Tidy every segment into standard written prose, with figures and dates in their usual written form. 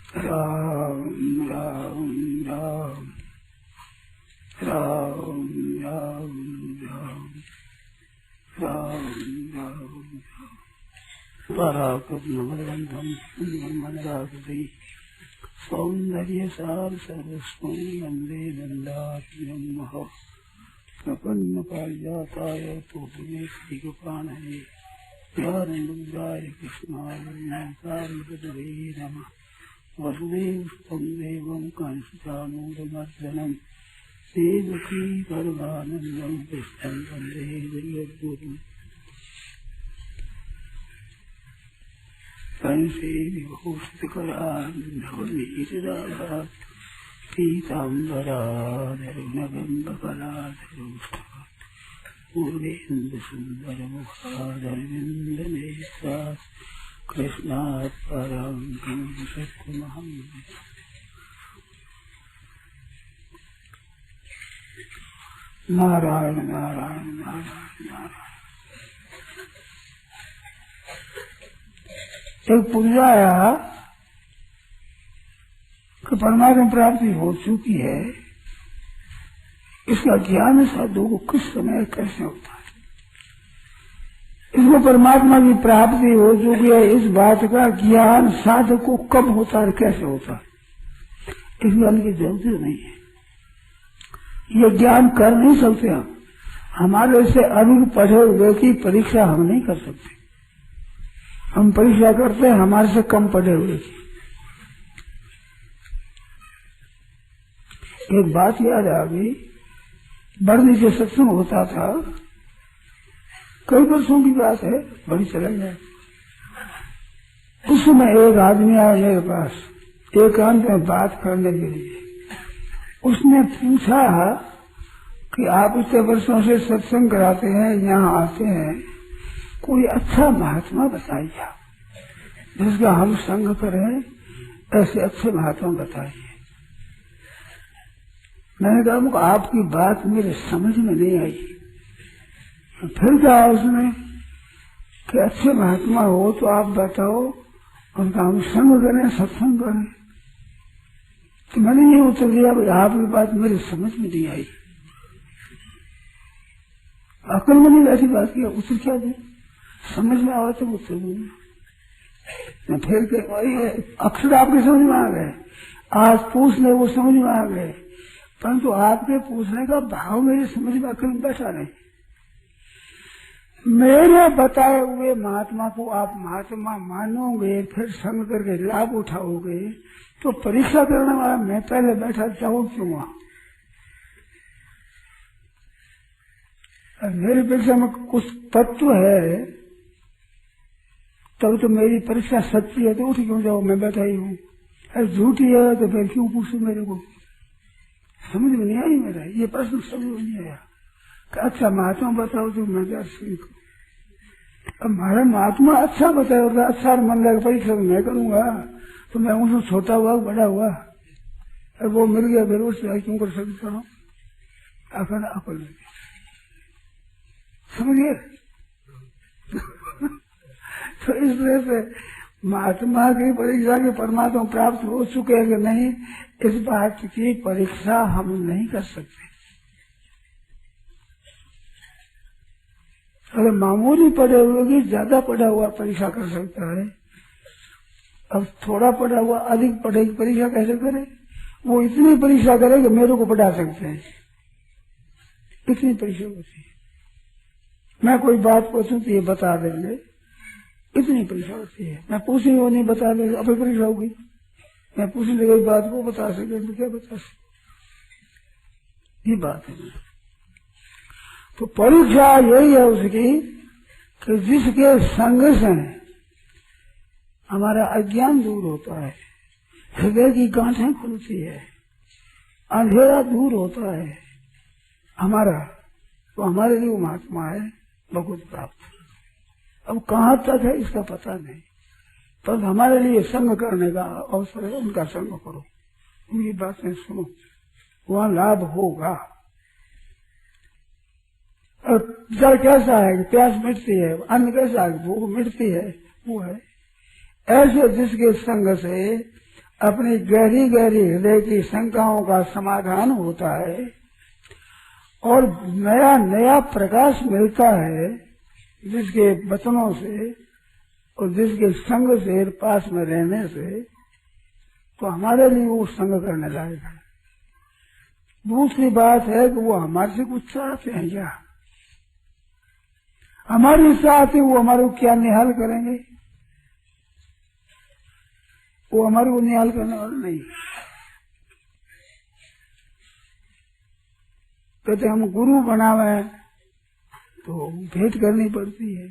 राम राम राम राम राम राम राम राम पराक्रमबलवन्तं मनरागति सौन्दर्यसार सर्वस्वं वन्दे नन्दात्म्यं महः प्रपन्नपारिजाताय तोषिणेश्वरिकृपाणये ज्ञानमुद्राय कृष्णाय नाथाय नमः। वसुदेवं देवं कंसचानूरमर्दनं देवकी परमानन्दं कृष्णं वन्दे जगद्गुरुं। कंसे विभूषितकरान्धवनीतदाभात् पीताम्बराधरुणबिम्बफलाधरोष्ठवात् पूर्वेन्दुसुन्दरमुखादरविन्दनेत्रात् कृष्णात् परं किं सत्यमहं नारायण नारायण नारायण नारायण। एक पुरुष आया कि परमात्मा प्राप्ति हो चुकी है, इसका ज्ञान साधु को किस समय कैसे होता है, इसको परमात्मा की प्राप्ति हो चुकी है, इस बात का ज्ञान साधक को कब होता है, कैसे होता है, इस ज्ञान की जरूरत नहीं है। ये ज्ञान कर नहीं सकते हम। हमारे से अधिक पढ़े हुए की परीक्षा हम नहीं कर सकते। हम परीक्षा करते हैं हमारे से कम पढ़े हुए की। एक बात याद आ गई, बड़नी से सत्संग होता था, कई वर्षों की बात है, बड़ी चला जाए। उस समय एक आदमी आया मेरे पास एकांत में बात करने के लिए। उसने पूछा कि आप इतने वर्षों से सत्संग कराते हैं, यहाँ आते हैं, कोई अच्छा महात्मा बताइए जिसका हम संग करें, ऐसे अच्छे महात्मा बताइए। मैंने कहा आपकी बात मेरे समझ में नहीं आई। फिर कहा उसने कि अच्छे महात्मा हो तो आप बताओ, उनका हम संग करें, सत्संग करें। तो मैंने ये उत्तर दिया कि आपकी बात मेरी समझ में नहीं आई। अकल में नहीं ऐसी बात किया, उत्तर क्या दे, समझ में आवा तो उत्तर दूंगा। फिर वही अक्षर आपके समझ में आ गए, आज पूछने वो समझ में आ गए, परंतु आपके पूछने का भाव मेरे समझ में अकल में बैठा नहीं। मेरे बताए हुए महात्मा को आप महात्मा मानोगे, फिर संग करके लाभ उठाओगे, तो परीक्षा करने वाला मैं पहले बैठा जाऊं क्यों वहां। मेरी परीक्षा में कुछ तत्व है, तब तो मेरी परीक्षा सच्ची है तो उठ क्यों जाओ, मैं बैठा ही हूँ। अरे झूठी है तो फिर क्यों पूछू, मेरे को समझ में नहीं आई। मेरा ये प्रश्न समझ में नहीं आया कि अच्छा महात्मा बताओ तो मैं क्या सीखूं। अब हमारा महात्मा अच्छा बताओ तो अच्छा मन लगा, परीक्षा मैं करूंगा तो मैं उनसे छोटा हुआ बड़ा हुआ, और वो मिल गया फिर उससे क्यों कर सकता हूँ। अकल अकल समझिए। तो इस तरह से महात्मा की परीक्षा के परमात्मा प्राप्त हो चुके हैं कि नहीं, इस बात की परीक्षा हम नहीं कर सकते। अगर मामूली पढ़े हुए की ज्यादा पढ़ा हुआ परीक्षा कर सकता है, अब थोड़ा पढ़ा हुआ अधिक पढ़े की परीक्षा कैसे करे। वो इतनी परीक्षा करे कि मेरे को पढ़ा सकते हैं, इतनी परीक्षा होती है। मैं कोई बात पूछूं तो ये बता देंगे, इतनी परीक्षा होती है। मैं पूछूं वो नहीं बता देंगे, अब परीक्षा होगी। मैं पूछने गई बात को बता सके तो क्या बता सके, ये बात है। तो परीक्षा यही है उसकी कि जिसके संग से हमारा अज्ञान दूर होता है, हृदय की गांठें खुलती है, अंधेरा दूर होता है हमारा, तो हमारे लिए महात्मा है भगवत प्राप्त। अब कहाँ तक है इसका पता नहीं, पर हमारे लिए संग करने का अवसर है, उनका संग करो, उनकी बातें सुनो, वहाँ लाभ होगा। और जल कैसा है कि प्यास मिटती है, अन्न कैसा है भूख मिटती है, वो है। ऐसे जिसके संग से अपनी गहरी गहरी हृदय की शंकाओं का समाधान होता है और नया नया प्रकाश मिलता है जिसके वचनों से और जिसके संग से पास में रहने से, तो हमारे लिए वो संग करने लायक है। दूसरी बात है कि वो हमारे से कुछ चाहते हैं क्या? हमारी चाहते वो हमारे को क्या निहाल करेंगे? वो हमारे को निहाल करने वाला नहीं। कहते हम गुरु बनावे तो भेंट करनी पड़ती है,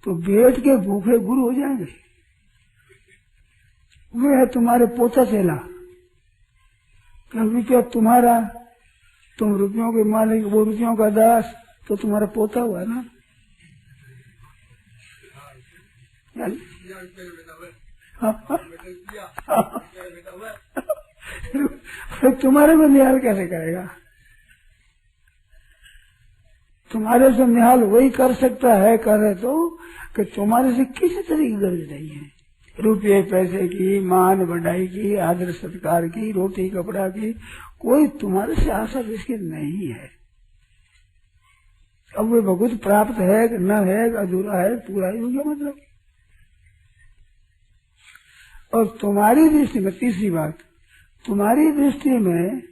तो भेंट के भूखे गुरु हो जाएंगे? वे है तुम्हारे पोता चेला, रुपया तुम्हारा, तुम रुपयों के मालिक, वो रुपयों का दास, तो तुम्हारा पोता हुआ ना। तुम्हारे को निहाल कैसे करेगा? तुम्हारे से निहाल वही कर सकता है, करे तो कि तुम्हारे से किसी तरह की गर्ज नहीं है, रुपये पैसे की, मान बढ़ाई की, आदर सत्कार की, रोटी कपड़ा की, कोई तुम्हारे से आशा जिसकी नहीं है। अब वे भगवत प्राप्त है कि न है, अधूरा है, पूरा ही हो गया मतलब। और तुम्हारी दृष्टि में तीसरी बात, तुम्हारी दृष्टि में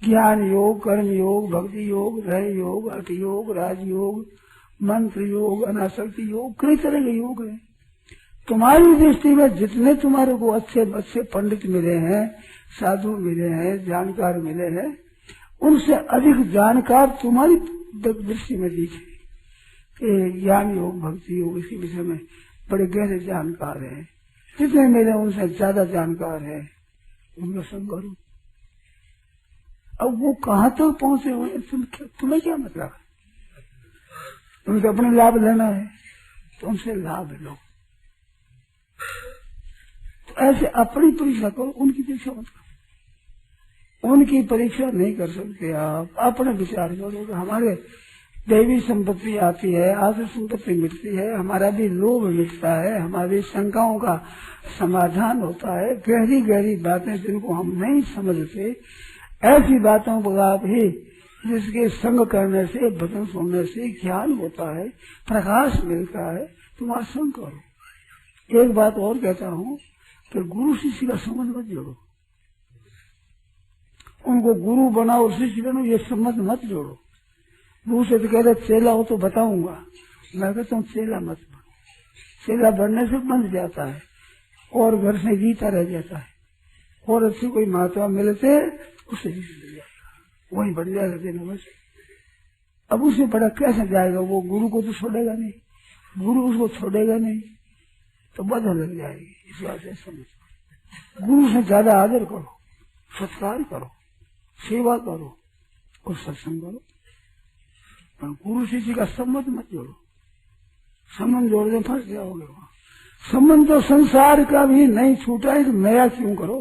ज्ञान योग, कर्म योग, भक्ति योग, रह योग, हठ योग, राजयोग, मंत्र योग, अनासक्ति योग, कई तरह के योग है। तुम्हारी दृष्टि में जितने तुम्हारे को अच्छे अच्छे पंडित मिले हैं, साधु मिले हैं, जानकार मिले हैं, उनसे अधिक जानकार तुम्हारी दृष्टि में दिखे कि ज्ञान योग, भक्ति योग, इसी विषय में बड़े गहरे जानकार हैं। जितने मिले उनसे ज्यादा जानकार है, उनका संग करो। अब वो कहाँ तक पहुंचे हुए, तुम्हें क्या मतलब है? उनको अपने लाभ लेना है तो उनसे लाभ लो। तो ऐसे अपनी परीक्षा करो, उनकी परीक्षा मत करो। उनकी परीक्षा नहीं कर सकते आप। अपने विचार करो कि हमारे दैवी संपत्ति आती है, आदर संपत्ति मिटती है, हमारा भी लोभ मिटता है, हमारी शंकाओं का समाधान होता है। गहरी गहरी बातें जिनको हम नहीं समझते, ऐसी बातों पर आप ही जिसके संग करने से, भजन सुनने से ज्ञान होता है, प्रकाश मिलता है, तुम आज संग करो। एक बात और कहता हूँ कि गुरु शिष्य का संबंध मत जोड़ो। उनको गुरु बनाओ, शिष्य बनाओ, ये संबंध मत जोड़ो। गुरु से तो कह रहे चेला हो तो बताऊंगा, मैं कहता हूँ चेला मत बनो। चेला बनने से बन जाता है और घर से जीता रह जाता है, और अच्छी कोई महात्मा मिलते उससे जीत जाएगा, वही बढ़ जाएगा देना बस। अब उससे बड़ा कैसे जाएगा? वो गुरु को तो छोड़ेगा नहीं, गुरु उसको छोड़ेगा नहीं, तो बदल लग जाएगी। इस बात से समझ, गुरु से ज्यादा आदर करो, सत्कार करो, सेवा करो और सत्संग करो। पर गुरु शिष्य का संबंध मत जोड़ो। संबंध जोड़ने फंस जाओगे वहां। संबंध तो संसार का भी नहीं छूटा है तो नया क्यों करो?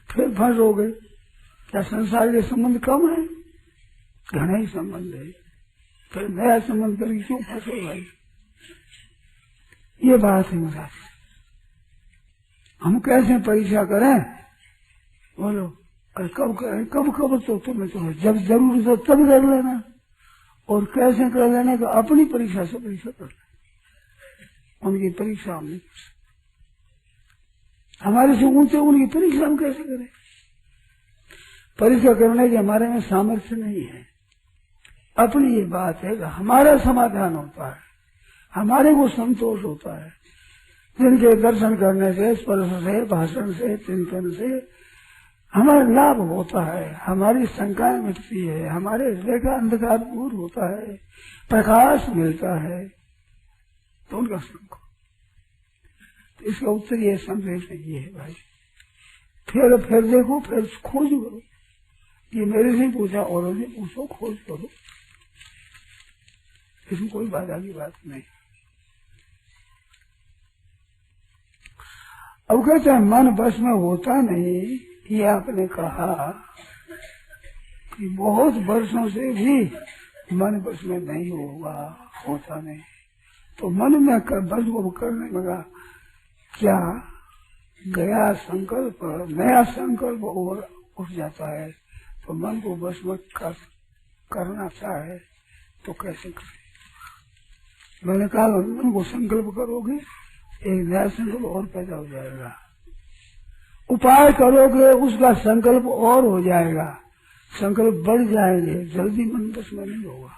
फिर फंसोगे। क्या संसार के संबंध कम है? घना ही संबंध है, फिर नया संबंध करके क्यों फंसो भाई? ये बात है महाराज। हम कैसे परीक्षा करें बोलो? और कब करें? कब कब तो तुम्हें तो जब जरूरत हो तब कर लेना, और कैसे कर लेना तो अपनी परीक्षा से परीक्षा कर लेना। उनकी परीक्षा हम नहीं कर सकते। हमारे से ऊंचे उनकी परीक्षा हम कैसे करें? परीक्षा करने की हमारे में सामर्थ्य नहीं है। अपनी ये बात है कि हमारा समाधान होता है, हमारे को संतोष होता है, जिनके दर्शन करने से, स्पर्श से, भाषण से, चिंतन से हमारा लाभ होता है, हमारी शंकाएं मिटती है, हमारे हृदय का अंधकार दूर होता है, प्रकाश मिलता है, तो उनका संग। तो इसका उत्तर ये संदेश ये है भाई। फिर देखो, फिर खोज करो। ये मेरे से पूछा, औरों से पूछो, खोज करो, इसमें कोई बाधा की बात नहीं। अब कहते हैं मन बस में होता नहीं। ये आपने कहा कि बहुत वर्षों से भी मन बस में नहीं होगा, होता नहीं, तो मन में बस को करने लगा क्या? गया संकल्प, नया संकल्प और उठ जाता है, तो मन को बस मत करना चाहे तो कैसे करे। मैंने कहा मन को संकल्प करोगे, एक नया संकल्प और पैदा हो जाएगा। उपाय करोगे, उसका संकल्प और हो जाएगा, संकल्प बढ़ जाएंगे, जल्दी मन बस में नहीं होगा।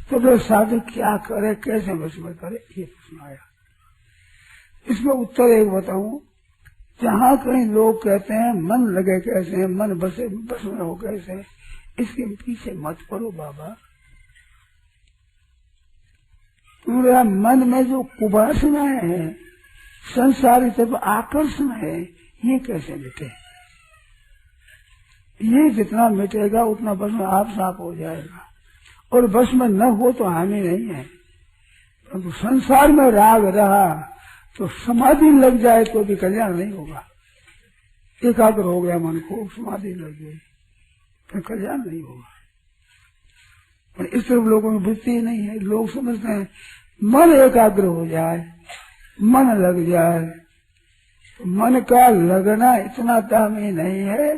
तो फिर साधक क्या करे, कैसे बस में करे, ये प्रश्न आया। इसमें उत्तर एक बताऊं, जहाँ कहीं लोग कहते हैं मन लगे कैसे, मन बस में हो कैसे, इसके पीछे मत पड़ो बाबा। तुम्हारा मन में जो कुवासनाएं है, संसार की तरफ आकर्षण है, ये कैसे मिटे? ये जितना मिटेगा उतना बस में आप साफ हो जाएगा, और बस में न हो तो हानि नहीं है। परंतु संसार में राग रहा तो समाधि लग जाए तो भी कल्याण नहीं होगा। एकाग्र हो गया मन को, समाधि लग गई, फिर कल्याण नहीं होगा। पर इस तरफ लोगों में वृत्ति नहीं है। लोग समझते हैं मन एकाग्र हो जाए, मन लग जाए, तो मन का लगना इतना दामी नहीं है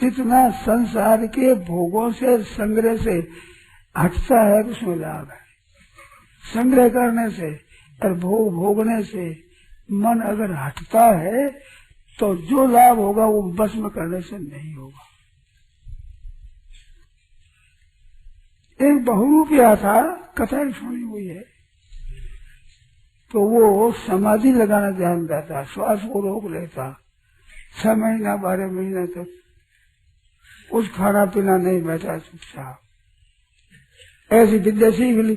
जितना संसार के भोगों से, संग्रह से हटता है, उसमें लाभ है। संग्रह करने से और भोग भोगने से मन अगर हटता है तो जो लाभ होगा वो बस में करने से नहीं होगा। एक बहुरूपिया था, कथा सुनी हुई है, तो वो समाधि लगाना जानता था, श्वास को रोक लेता, 6 महीना 12 महीने तक कुछ खाना पीना नहीं, बैठा चुपचाप, ऐसी विद्या सीख ली।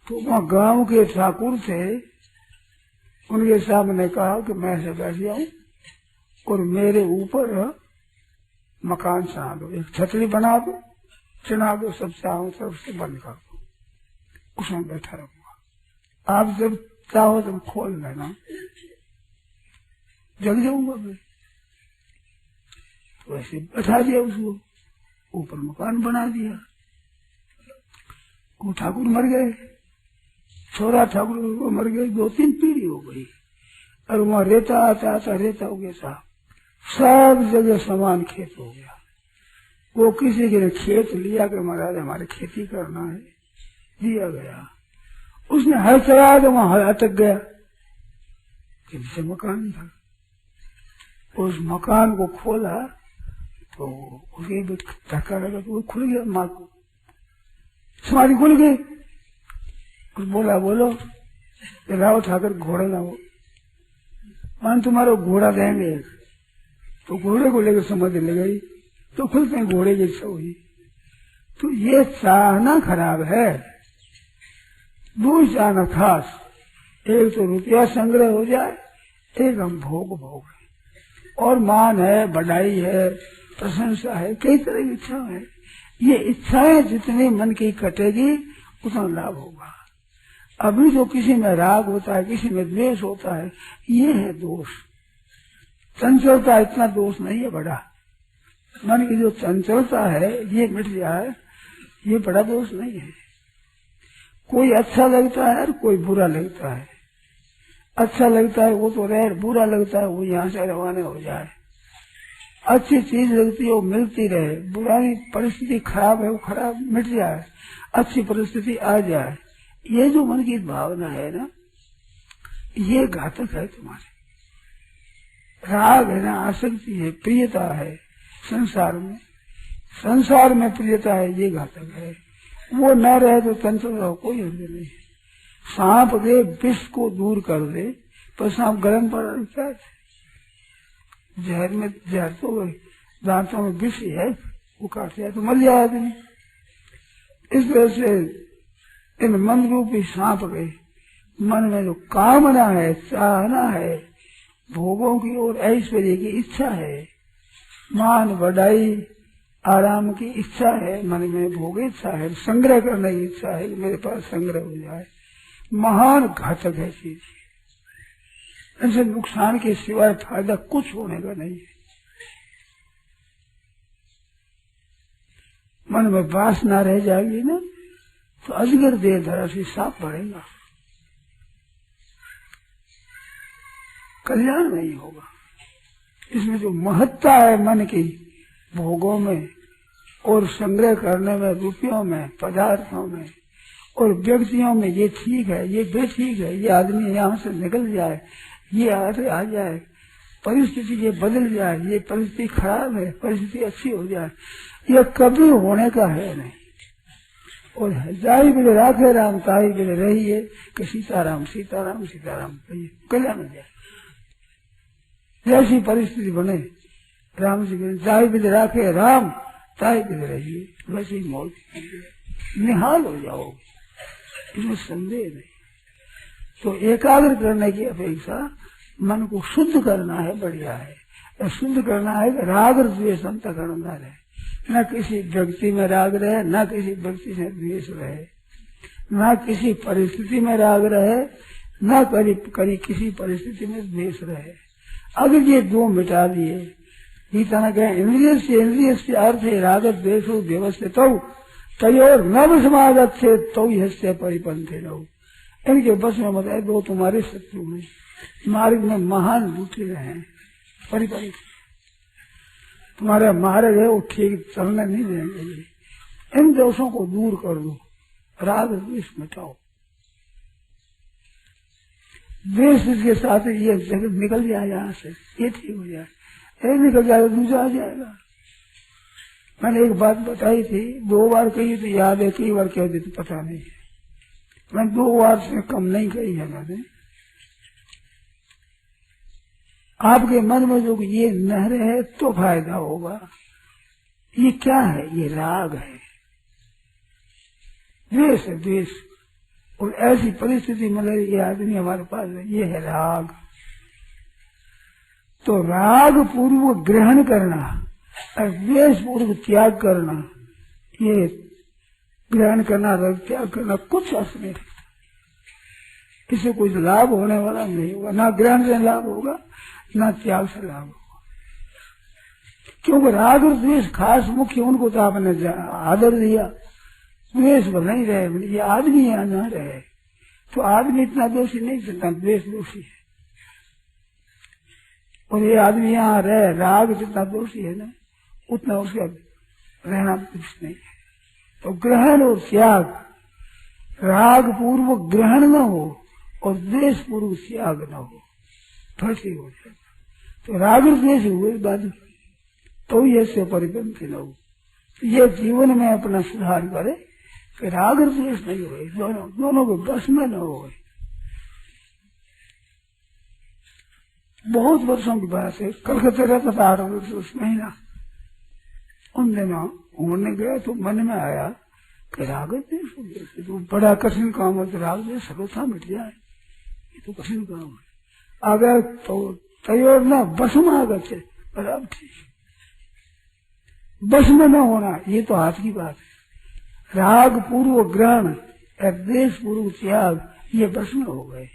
तो वहाँ गांव के ठाकुर थे, उनके सामने कहा कि मैं ऐसे बैठ जाऊं और मेरे ऊपर मकान चढ़ा दो, एक छतरी बना दो, चढ़ा दो, सब चारों तरफ से बंद कर दो, उसमें बैठा रहूंगा, आप जब चाहो तब खोल लेना, जग जाऊंगा मैं। तो ऐसे बैठा दिया उसको, ऊपर मकान बना दिया। वो ठाकुर मर गए, छोरा ठाकुर को मर गए, 2-3 पीढ़ी हो गई, और वहां रेता आता आता रेता हो गया साहब, सब जगह समान खेत हो गया। वो किसी के ने खेत लिया कि महाराज हमारे खेती करना है, दिया गया, उसने हल चलाया तो वहां हल अटक गया, किसी मकान था। उस मकान को खोला तो उसके धक्का लगा तो वो खुल गया, माँ को समाधि खुल गई। कुछ बोला, बोलो लाओ ठाकर घोड़ा लाओ, मान तुम्हारा घोड़ा देंगे। तो घोड़े को लेकर समाधि ले गई, तो खुलते हैं घोड़े की इच्छा हुई। तो ये चाहना खराब है, दो चाहना खास, एक तो रुपया संग्रह हो जाए, एक हम भोग भोग, और मान है, बढ़ाई है, प्रशंसा है, कई तरह की इच्छा है। ये इच्छाएं जितनी मन की कटेगी उतना लाभ होगा। अभी जो किसी में राग होता है, किसी में द्वेष होता है, ये है दोष। चंचलता इतना दोष नहीं है बड़ा, मन की जो चंचलता है ये मिट जाए, ये बड़ा दोष नहीं है। कोई अच्छा लगता है और कोई बुरा लगता है, अच्छा लगता है वो तो रहे, बुरा लगता है वो यहाँ से रवाना हो जाए। अच्छी चीज लगती है वो मिलती रहे, बुराई परिस्थिति खराब है वो खराब मिट जाए, अच्छी परिस्थिति आ जाए। ये जो मन की भावना है ना, ये घातक है तुम्हारे। राग है ना, आसक्ति है, प्रियता है संसार में प्रियता है, ये घातक है। वो न रहे तो चंचल रहो, कोई हर्ज नहीं। सांप दे विष को दूर कर दे, पर सांप गर्म पड़ा रहता है, जहर में जहर तो दांतों में विष है, वो काट जाए तो मर जाए आदमी। इस वजह से इन मन रूपी सांप के मन में जो कामना है, चाहना है, भोगों की और ऐश्वर्य की इच्छा है, मान बढ़ाई आराम की इच्छा है, मन में भोग इच्छा है, संग्रह करने की इच्छा है, मेरे पास संग्रह हो जाए, महान घातक है चीज। इनसे नुकसान के सिवाय फायदा कुछ होने का नहीं है। मन में वासना रह जाएगी ना तो अजगर देह धरा से सांप बढ़ेगा। कल्याण नहीं होगा। इसमें जो महत्ता है मन की भोगों में और संग्रह करने में, रुपयों में, पदार्थों में और व्यक्तियों में, ये ठीक है, ये बेठीक है, ये आदमी यहाँ से निकल जाए, ये आगे आ जाए, परिस्थिति ये बदल जाए, ये परिस्थिति खराब है, परिस्थिति अच्छी हो जाए, ये कभी होने का है नहीं। और जाई बिले राखे राम ताई बिले रहिए कि सीताराम सीताराम सीताराम कहिए, कल्याण हो जाए। जैसी परिस्थिति बने, राम जी बोले जाई बिले राखे राम ताई बिले रहिए, वैसे ही मौत निहाल हो जाओगे, इसमें संदेह नहीं। तो एकाग्र करने की अपेक्षा मन को शुद्ध करना है, बढ़िया है। शुद्ध करना है कि राग और द्वेष अंतःकरण न रहे, न किसी व्यक्ति में राग रहे, न किसी व्यक्ति से द्वेष रहे, न किसी परिस्थिति में राग रहे, न कभी किसी परिस्थिति में द्वेष रहे। अगर ये दो मिटा दिए, गीता ने कहा इंद्रिय से अर्थ है राग द्वेष व्यवस्थित तयोर न समागत से तो हस्य परिपंथे रहो। इनके बस में बताए दो तुम्हारे शत्रु में मार्ग में महान लूटे रहे, परिपंथ तुम्हारा मार्ग है वो ठीक चलने नहीं देंगे। इन दोषों को दूर कर दो, राग द्वेष मिटाओ, द्वेष के साथ ये जगत निकल जाए यहाँ से, ये ठीक हो जाए, ये निकल जाएगा दूसरा आ जाएगा। मैंने एक बात बताई थी, 2 बार कही तो याद है, कई बार कह दी तो पता नहीं है। मैं 2 बार से कम नहीं कही है मैंने। आपके मन में जो ये न रहे तो फायदा होगा। ये क्या है? ये राग है, द्वेष है, द्वेष। और ऐसी परिस्थिति मतलब ये आदमी हमारे पास है, ये है राग। तो राग पूर्वक ग्रहण करना और द्वेष पूर्वक त्याग करना, ये ग्रहण करना राग त्याग करना कुछ अर्थ नहीं रखता। इससे कोई लाभ होने वाला नहीं होगा, ना ग्रहण से लाभ होगा ना त्याग से लाभ होगा। क्योंकि राग और द्वेष खास मुख्य उनको तो आपने आदर दिया, द्वेष पर नहीं रहे, ये आदमी यहाँ न रहे तो आदमी इतना दोषी नहीं सकता, द्वेष दोषी है। और ये आदमी यहाँ रहे, राग जितना दोषी है ना उतना उसका रहना कुछ नहीं है। तो ग्रहण और त्याग, राग पूर्वक ग्रहण न हो और द्वेष पूर्वक त्याग न हो, फंसी हो जाएगा। तो राग और द्वेष हुए बाद तो ये से परिपंथ न हो, ये जीवन में अपना सुधार करे कि राग और द्वेष नहीं हुए, दोनों को बस में न हो। बहुत वर्षों की बात है, कलकत्ते रहता था 8 महीना। उन दिनों घूमने गया तो मन में आया कि राग द्वेष तो बड़ा कठिन काम है, तो राग द्वेष सर्वथा मिट जाए, ये तो कठिन काम है। अगर तो तैयार न बस में आ गए, पर अब ठीक बस में न होना ये तो हाथ की बात है। राग पूर्व ग्रहण और द्वेष पूर्व त्याग ये बस में हो गए।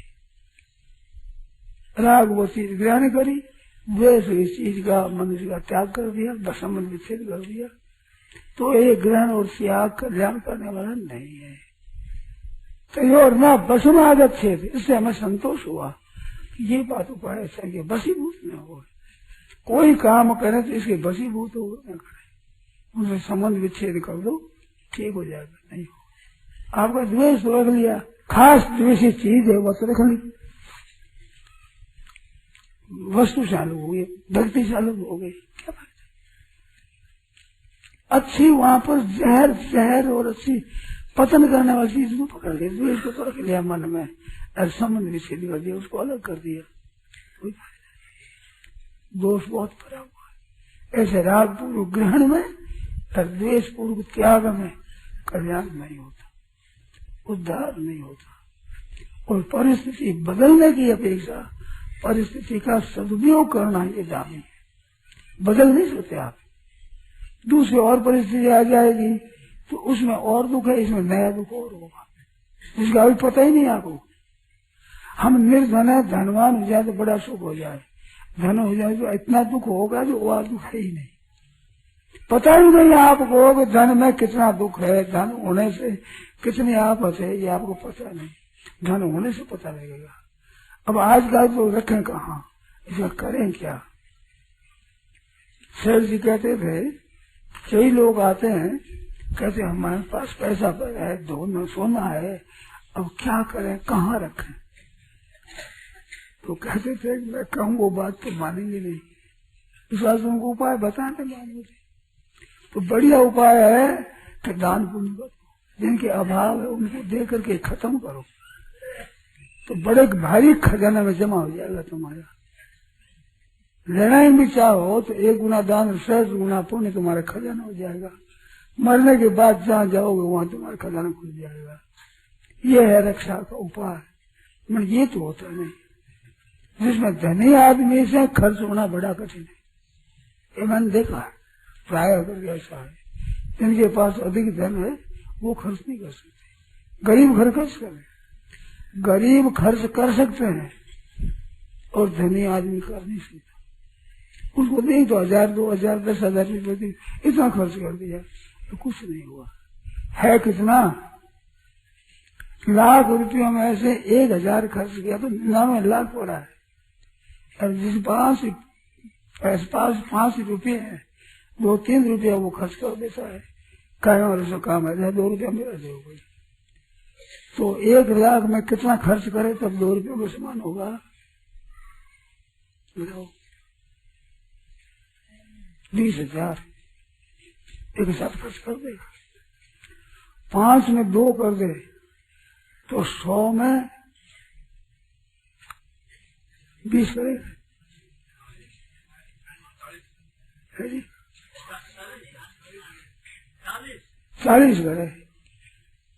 राग वो चीज ग्रहण करी, द्वेष इस चीज का मनुष्य का त्याग कर दिया, बसमन विच्छेद कर दिया, तो ये ग्रहण और त्याग कल्याण करने वाला नहीं है। तो और ना बस में आदत थे, इससे हमें संतोष हुआ कि ये बात उपाय चाहिए, बसीभूत न हो। कोई काम करे तो इसके बसीभूत हो न करे, उनसे संबंध विच्छेद कर दो, ठीक हो जाएगा। नहीं हो आपका द्वेष तो रख लिया, खास द्वेषी चीज है बस रख ली, वस्तु चालू हो गई, भक्ति चालू हो गई, क्या बात है। अच्छी वहां पर जहर जहर और अच्छी पतन करने वाली चीज को पकड़ लिया, द्वेष को पकड़ लिया मन में और संबंध विच्छेद कर दिया, उसको अलग कर दिया, कोई दोष बहुत भरा हुआ है। ऐसे राग पूर्व ग्रहण में और द्वेष पूर्व त्याग में कल्याण नहीं होता, उद्धार नहीं होता। और परिस्थिति बदलने की अपेक्षा परिस्थिति का सदुपयोग करना ये दामी है। बदल नहीं सकते आप, दूसरी और परिस्थिति आ जाएगी तो उसमें और दुख है, इसमें नया दुख और होगा, जिसका अभी पता ही नहीं आपको। हम निर्धन है, धनवान हो जाए तो बड़ा सुख हो जाए, धन हो जाए तो इतना दुख होगा जो वह दुख है ही नहीं, पता ही नहीं आपको कि धन में कितना दुख है, धन होने से कितनी आफत है, ये आपको पता नहीं, धन होने से पता लगेगा। अब आज का तो रखें कहाँ, इसका करें क्या? शेर जी कहते थे, कई लोग आते हैं कहते हमारे पास पैसा पड़ा है, धन सोना है, अब क्या करें, कहाँ रखें? तो कहते थे मैं कहूँ वो बात तो मानेंगे नहीं, इस बात उनको उपाय बताने मांगोगे। तो बढ़िया उपाय है कि दान पुण्य करो, जिनके अभाव है उनको दे करके खत्म करो, तो बड़े भारी खजाना में जमा हो जाएगा तुम्हारा। लेना ही भी चाहो तो 1 गुना दान 100 गुना पुण्य तुम्हारा खजाना हो जाएगा। मरने के बाद जहाँ जाओगे वहां तुम्हारा खजाना खुल जाएगा। ये है रक्षा का उपाय। मगर ये तो होता नहीं, जिसमें धनी आदमी से खर्च होना बड़ा कठिन है। ये मैंने देखा प्राय करके ऐसा है, जिनके पास अधिक धन है वो खर्च नहीं कर सकते, गरीब खर्च करें। गरीब खर्च कर सकते हैं और धनी आदमी कर नहीं सकता। उसको नहीं तो 1000 2000 10,000 रुपये इतना खर्च कर दिया तो कुछ नहीं हुआ। है कितना? लाख रुपयों में से 1000 खर्च किया तो 99 लाख पड़ा है। और जिस पास 5 रुपये है 2-3 रुपया वो खर्च कर देता है, कहने वाले से काम है 2 रुपया मेरा दे कोई, तो 1 लाख में कितना खर्च करे तब 2 रुपये में समान होगा? बताओ। 20,000 एक साथ खर्च कर देगा। 5 में 2 कर दे तो 100 में 20 करेगा, है जी? 40 करे।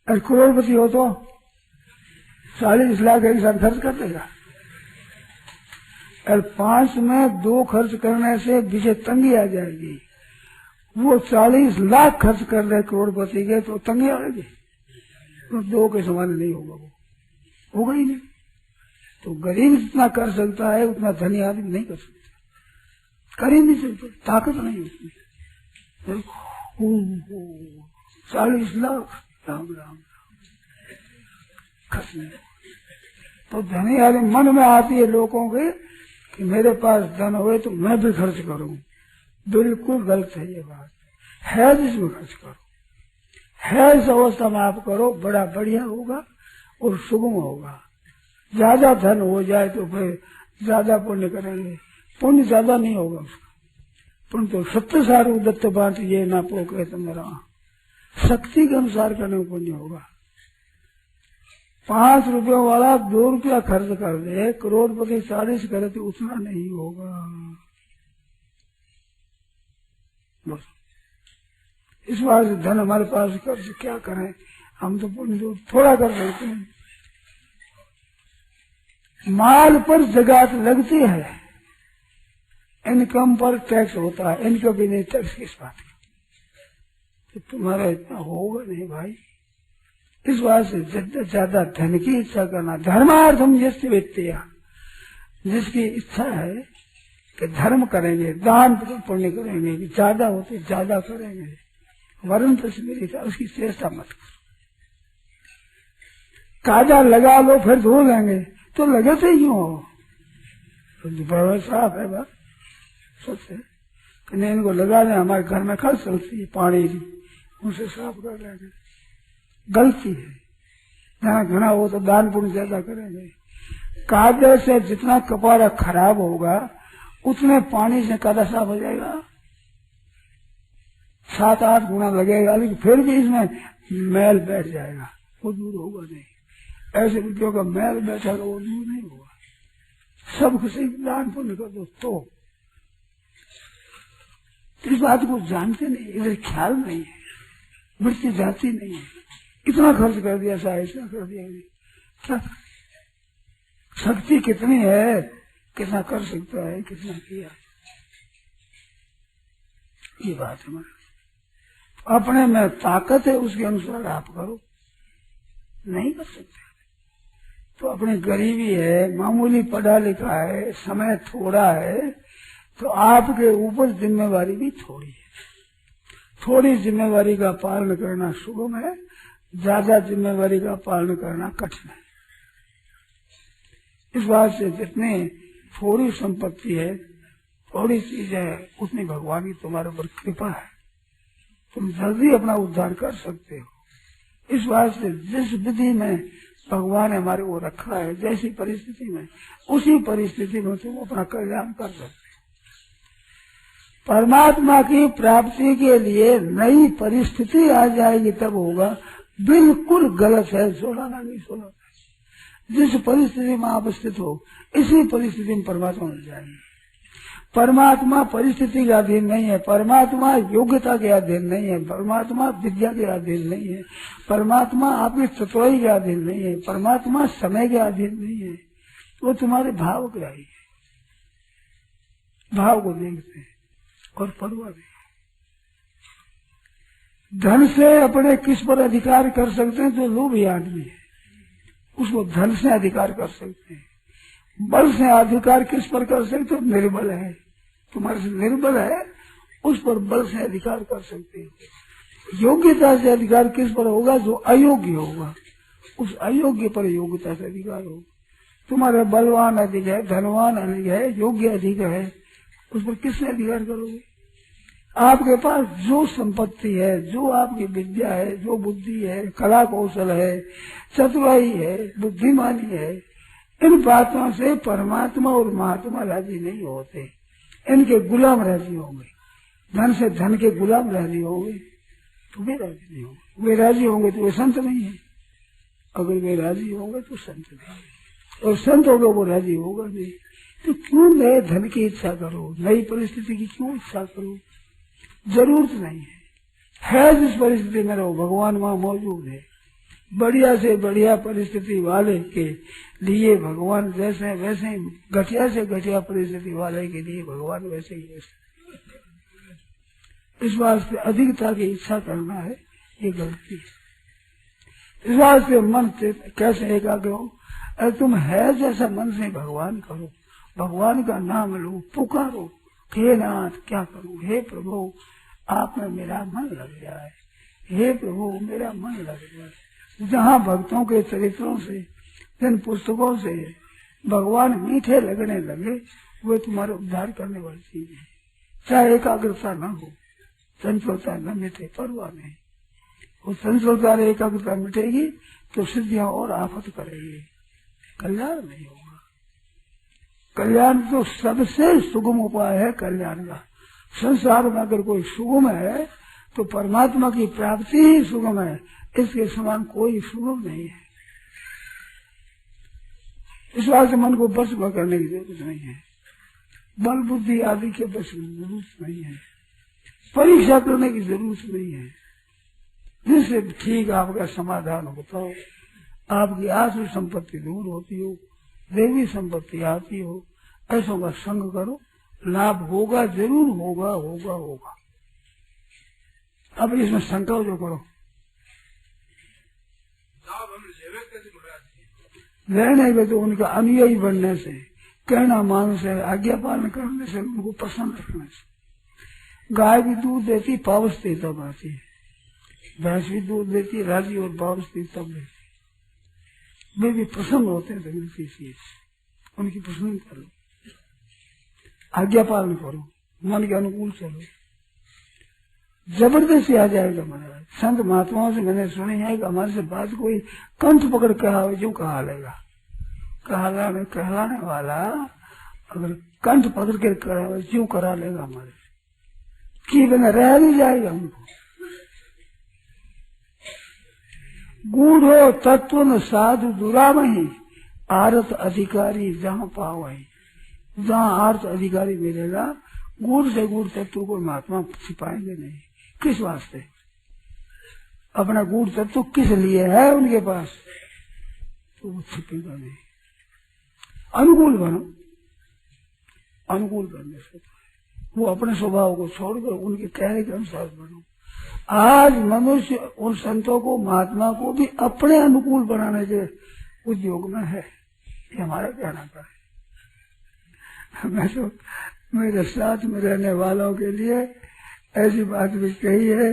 और करोड़पति हो तो 40 लाख एक साथ खर्च कर देगा। और 5 में 2 खर्च करने से पीछे तंगी आ जाएगी। वो 40 लाख खर्च कर रहे करोड़पति के तो तंगी आएगी, तो 2 के समान नहीं होगा, वो होगा ही नहीं। तो गरीब जितना कर सकता है उतना धनी आदमी नहीं कर सकता, कर ही नहीं सकता, ताकत नहीं उसमें। 40 लाख राम राम खर्च नहीं। तो धनी आदमी मन में आती है लोगों के कि मेरे पास धन हुए तो मैं भी खर्च करूं। बिल्कुल गलत है ये बात। है जिसमें खर्च करो, है इस अवस्था में आप करो, बड़ा बढ़िया होगा और सुगम होगा। ज्यादा धन हो जाए तो फिर ज्यादा पुण्य करेंगे, पुण्य ज्यादा नहीं होगा उसका। पुण्य तो 70 सारू दत्त बांट ये ना पोके तुम्हारा, शक्ति के अनुसार करने में पुण्य होगा। 5 रुपयों वाला 2 रुपया खर्च कर दे, करोड़पति 40 करे तो उतना नहीं होगा। बस इस बार से धन हमारे पास कर्ज क्या करें, हम तो पुण्य तो थोड़ा कर सकते हैं। माल पर जगात लगती है, इनकम पर टैक्स होता है, इनकम भी नहीं टैक्स किस बात का? तो तुम्हारा इतना होगा नहीं भाई। इस बात से ज्यादा धन की इच्छा करना, धर्मार्थम जैसे व्यक्तिया, जिसकी इच्छा है कि धर्म करेंगे, दान पुण्य करेंगे, ज्यादा होते ज्यादा करेंगे, वरुण तो मेरी था उसकी चेष्टा मत करो। काजा लगा लो फिर धो लेंगे तो लगे थे क्यों हो? तो साफ है बात, सच है कि नहीं इनको लगा दें, हमारे घर में खर्च चलती है पानी की, उसे साफ कर लेंगे। गलती है, जहाँ घना हो तो दान पुण्य ज्यादा करेंगे। कागज से जितना कपड़ा खराब होगा उतने पानी से कादा साफ हो जाएगा, 7-8 गुना लगेगा, लेकिन फिर भी इसमें मैल बैठ जाएगा, वो दूर होगा नहीं। ऐसे रुपयों का मैल बैठा तो वो दूर नहीं होगा। सब किसी दान पुण्य कर दो तो इस बात को जानते नहीं, इधर ख्याल नहीं है, वृत्ति जाती नहीं है। इतना खर्च कर दिया साहब, इतना कर दिया, क्या शक्ति कितनी है, कितना कर सकता है, कितना किया, ये बात है। अपने में ताकत है उसके अनुसार आप करो, नहीं कर सकते तो अपनी गरीबी है, मामूली पढ़ा लिखा है, समय थोड़ा है, तो आपके ऊपर जिम्मेवारी भी थोड़ी है। थोड़ी जिम्मेवारी का पालन करना सुगम है, ज्यादा जिम्मेवारी का पालन करना कठिन है। इस बात से जितने थोड़ी संपत्ति है, थोड़ी चीज है, उतनी भगवान की तुम्हारे ऊपर कृपा है, तुम जल्दी अपना उद्धार कर सकते हो। इस वास्ते जिस विधि में भगवान ने हमारे को रखा है, जैसी परिस्थिति में, उसी परिस्थिति में तुम अपना कल्याण कर सकते हो। परमात्मा की प्राप्ति के लिए नई परिस्थिति आ जाएगी तब होगा, बिल्कुल गलत है, सोलाना नहीं सोलाना। जिस परिस्थिति में आप स्थित हो, इसी परिस्थिति में परमात्मा मिल जाएंगे। परमात्मा परिस्थिति के अधीन नहीं है, परमात्मा योग्यता के अधीन नहीं है, परमात्मा विद्या के अधीन नहीं है, परमात्मा आपकी चतुराई के अधीन नहीं है, परमात्मा समय के अधीन नहीं है। वो तुम्हारे भाव के आई है, भाव को देखते हैं और परवाह नहीं। धन से अपने किस पर अधिकार कर सकते हैं? जो लोभी आदमी है उसको धन से अधिकार कर सकते हैं। बल से अधिकार किस पर कर सकते हो? निर्बल है, तुम्हारे से निर्बल है, उस पर बल से अधिकार कर सकते हो। योग्यता से अधिकार किस पर होगा? जो अयोग्य होगा, उस अयोग्य पर योग्यता से अधिकार होगा। तुम्हारे बलवान अधिक है, धनवान अधिक है, योग्य अधिक है, उस पर किसने अधिकार करोगे? आपके पास जो संपत्ति है, जो आपकी विद्या है, जो बुद्धि है, कला कौशल है, चतुराई है, बुद्धिमानी है, इन बातों से परमात्मा और महात्मा राजी नहीं होते, इनके गुलाम राजी होंगे। धन से धन के गुलाम राजी होंगे तो वे राजी नहीं होंगे। वे राजी होंगे तो वे संत नहीं है, अगर वे राजी होंगे तो संत नहीं, और संत होगा वो राजी होगा नहीं। तो क्यों नए धन की इच्छा करो, नई परिस्थिति की क्यों इच्छा करो? जरूरत नहीं है जिस परिस्थिति में रहो, भगवान वहां मौजूद है। बढ़िया से बढ़िया परिस्थिति वाले के लिए भगवान जैसे वैसे ही, घटिया से घटिया परिस्थिति वाले के लिए भगवान वैसे ही वैसे। इस वास्ते अधिकता की इच्छा करना है, ये गलती है। इस वास्ते मन कैसे एकाग्र हो? अरे तुम है जैसा मन से भगवान करो, भगवान का नाम लो, पुकारो, हे नाथ क्या करूं, हे प्रभु आप में मेरा मन लग जाए, हे प्रभु मेरा मन लग जाए। जहाँ भक्तों के चरित्रों से, जिन पुस्तकों से भगवान मीठे लगने लगे, वे तुम्हारे उद्धार करने वाली चीज है। चाहे एकाग्रता न हो, चंचलता न मिटे, परवाह नहीं। वो चंचलता और एकाग्रता मिटेगी तो सिद्धियां और आफत करेगी, कल्याण नहीं होगा। कल्याण तो सबसे सुगम उपाय है कल्याण का। संसार में अगर कोई सुगम है तो परमात्मा की प्राप्ति ही सुगम है, इसके समान कोई सुगम नहीं है। इस बात से मन को बस करने की जरूरत नहीं है, बल बुद्धि आदि के बस की जरूरत नहीं है, परीक्षा करने की जरूरत नहीं है। जिससे ठीक आपका समाधान होता हो, आपकी आसुर संपत्ति दूर होती हो, देवी संपत्ति आती हो, ऐसों का संग करो, लाभ होगा, जरूर होगा होगा होगा। अब इसमें संकल्प जो करो, रहने के तो उनका अनुयायी बनने से, कहना मान से, आज्ञा पालन करने से, उनको पसंद रखने से। गाय भी दूध देती पावसती तब आती है, भैंस भी दूध देती राजी और पावसती तब देती। वे भी प्रसन्न होते हैं मिलती चीज, उनकी पसंद करो, आज्ञा पालन करो, मन के अनुकूल चलो। जबरदस्ती आ जाएगा महाराज। संत महात्माओं से मैंने सुनी है कि हमारे से बात कोई कंठ पकड़ कहा जो कहा लेगा, कहलाने वाला अगर कंठ पकड़ के करा जो करा लेगा हमारे से, कि बिना रह नहीं जाएगा हमको। गूढ़ो तत्व न साधु दुरामही, आरत अधिकारी जहाँ पावही। जहाँ आर्थ अधिकारी मिलेगा, गूढ़ से गूढ़ तत्व को महात्मा छिपाएंगे नहीं। किस वास्ते? अपना गूढ़ तत्व किस लिए है उनके पास, तो वो छिपेगा नहीं। अनुकूल बनो, अनुकूल बनने से वो अपने स्वभाव को छोड़कर उनके कहने के अनुसार बनो। आज मनुष्य उन संतों को, महात्मा को भी अपने अनुकूल बनाने के उद्योग में है, ये हमारा कहना का है। मैं तो मेरे साथ में रहने वालों के लिए ऐसी बात भी कही है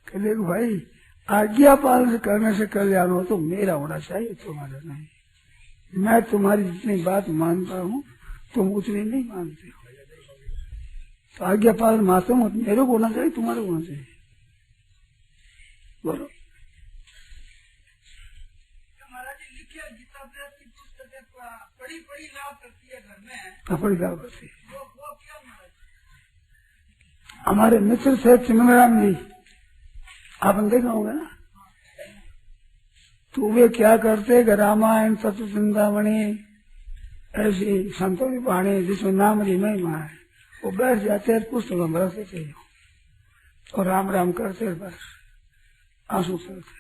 कि देखो भाई, आज्ञा पालन करने से कल्याण हो तो मेरा होना चाहिए, तुम्हारा नहीं। मैं तुम्हारी जितनी बात मानता हूँ तुम उतने नहीं मानते हो। तो आज्ञा पालन मातम मेरे को होना चाहिए, तुम्हारे को होना चाहिए। बोलो बड़ी लाभ करती है घर में, बड़ी लाभ करती है। हमारे मित्र थे चिन्मराम जी, आपने देखा होगा ना। तो वे क्या करते कि रामायण तत्व चिंतामणि ऐसी संतों की वाणी जिसमें नाम की महिमा है, वो बैठ जाते हैं पुस्तकों में रखते थे और राम राम करते बस आंसू चलते,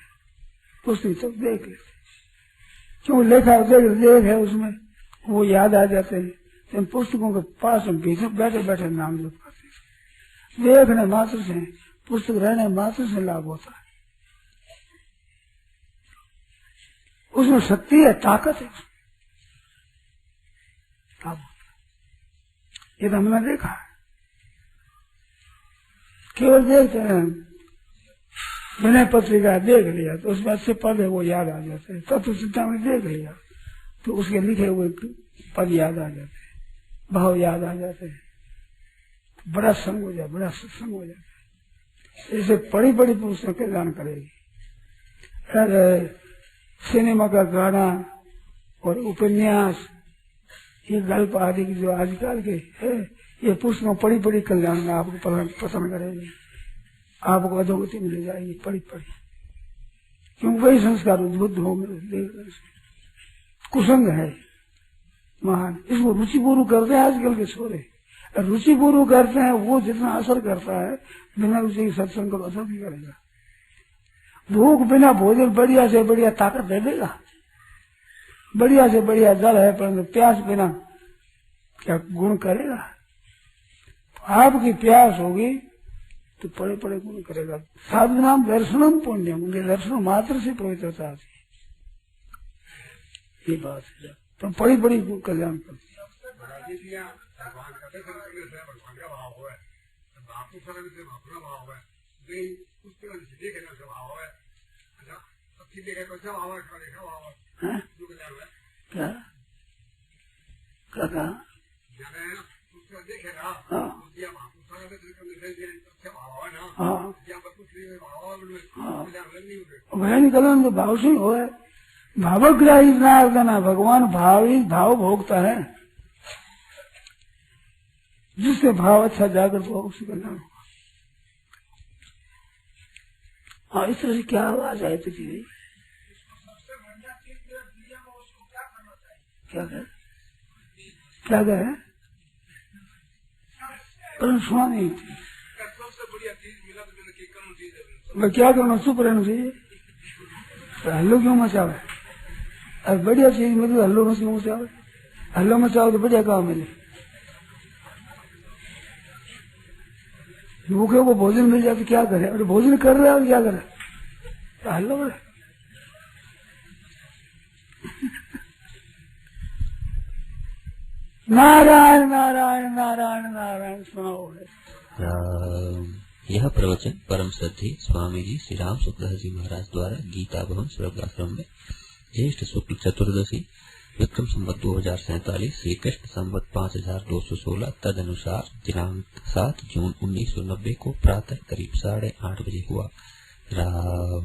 पुस्तक तक देख लेते, क्यों लेखा देख है उसमें, वो याद आ जाते हैं। इन पुस्तकों के पास हम भीतर बैठे बैठे नाम जप करते, देखने मात्र से, पुस्तक रहने मात्र से लाभ होता है। उसमें शक्ति है, ताकत है, लाभ होता है। ये तो हमने देखा है। केवल देखते हैं, विनय पत्रिका देख लिया तो उसमें अच्छे पद है वो याद आ जाते हैं। तत्व चिंतामणि देख लिया तो उसके लिखे हुए पद याद आ जाते हैं, भाव याद आ जाते हैं, बड़ा संग हो जाए, बड़ा सत्संग हो जाता है। इसे बड़ी बड़ी पुस्तक कल्याण करेगी। सिनेमा का गाना और उपन्यास, ये गल्प आदि की जो आजकल के है, ये पुस्तकों पढ़ी पढ़ी कल्याण में आपको पसंद करेगी, आपको अधोगति मिल जाएगी पढ़ी पढ़ी, क्योंकि वही संस्कार उद्बुद्ध हो गए। कुसंग है महान, इसको रुचिपूर्व करते हैं आजकल के छोरे। रुचिपूर्व करते हैं वो जितना असर करता है, बिना रुचि सत्संग को असर भी करेगा। भूख बिना भोजन बढ़िया से बढ़िया ताकत दे देगा, बढ़िया से बढ़िया जल है, परंतु प्यास बिना क्या गुण करेगा। आपकी प्यास होगी तो बड़े बड़े गुण करेगा। साधु नाम दर्शनम पुण्यम, उनके दर्शन मात्र से पवित्रता आती है। ये बात है, तो बड़ी बड़ी कल्याण करती है। क्या क्या कहा? वह निकलन तो भाव से हो है। भावग्राही नारदना, भगवान भाव भोगता है, जिससे भाव अच्छा जागृत हो उससे कल्याण होगा। हाँ, इस तरह से क्या आवाज आए तुझे? क्या कहे? क्या कहे? पर सुना नहीं। मैं क्या करना, चुप रहना चाहिए। हल्लो क्यों मचावे? अब बढ़िया चीज मिले हल्लो मत क्यों मचावे? हल्लो मचाओ तो बढ़िया काम मिले। भूखे को भोजन मिल जाए तो क्या करे? अरे भोजन कर रहे और क्या करे? तो हल्लो करे। नारायण नारायण नारायण नारायण सुनाओ। यह प्रवचन परम श्रद्धेय स्वामी जी श्री राम सुखदास जी महाराज द्वारा गीता भवन स्वर्गाश्रम में ज्येष्ठ शुक्ल चतुर्दशी विक्रम संवत 2047 श्री कृष्ण संवत 5216 तद अनुसार दिनांक 7 जून 1990 को प्रातः करीब 8:30 बजे हुआ। राम।